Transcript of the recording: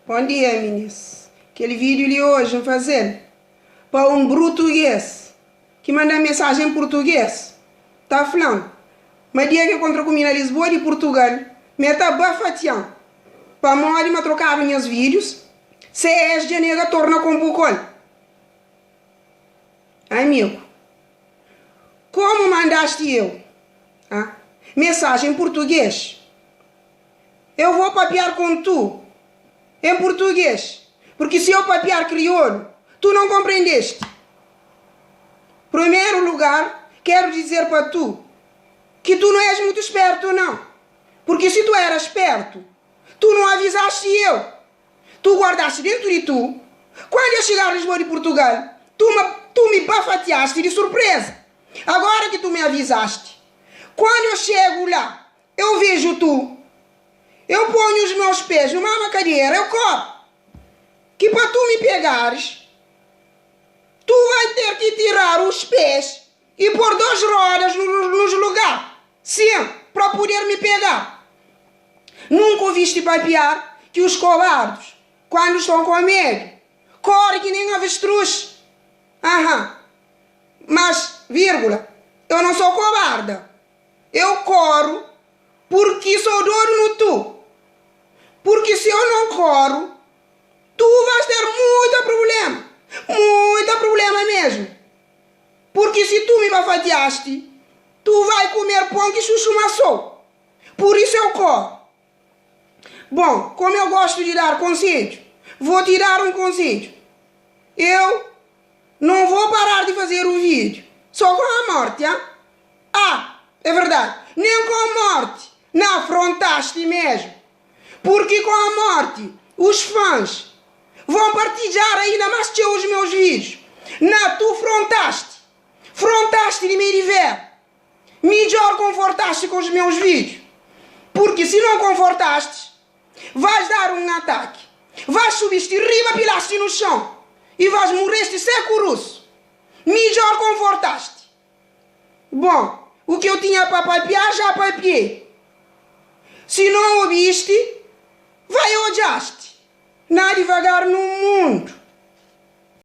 Bom dia, meninas. Aquele vídeo de hoje fazer para um português que manda mensagem em português. Tá falando? Mas dia que eu encontro comigo na Lisboa de Portugal, me tá bafateando. Para morrer me trocar meus vídeos, se é de nega torna com bucol. Amigo, como mandaste eu? Mensagem em português. Eu vou papear com tu em português, porque se eu papear crioulo, tu não compreendeste. Primeiro lugar, quero dizer para tu que tu não és muito esperto, não. Porque se tu eras esperto, tu não avisaste eu. Tu guardaste dentro de tu. Quando eu chegar a Lisboa de Portugal, tu me bafateaste de surpresa. Agora que tu me avisaste, quando eu chego lá, eu vejo tu. Eu ponho os meus pés numa cadeira, eu corro. Que para tu me pegares, tu vai ter que tirar os pés e pôr 2 rodas nos lugares. Sim, para poder me pegar. Nunca ouviste papear que os cobardes, quando estão com medo, correm que nem avestruz. Mas, vírgula, eu não sou cobarde. Eu corro porque sou dono no tu. Porque se eu não corro, tu vais ter muito problema. Muito problema mesmo. Porque se tu me bafateaste, tu vai comer pão que chuchu maçou. Por isso eu corro. Bom, como eu gosto de dar conselho, vou te dar um conselho. Eu não vou parar de fazer o vídeo só com a morte, é verdade. Nem com a morte não afrontaste mesmo. Porque com a morte os fãs vão partilhar ainda mais os meus vídeos. Não, tu frontaste de me ver. Melhor confortaste com os meus vídeos. Porque se não confortaste, vais dar um ataque. Vais subir-te riba, pilaste no chão. E vais morrer seco russo. Melhor confortaste. Bom, o que eu tinha para papear, já papeei. Se não ouviste, vai odiaste. Nada devagar no mundo.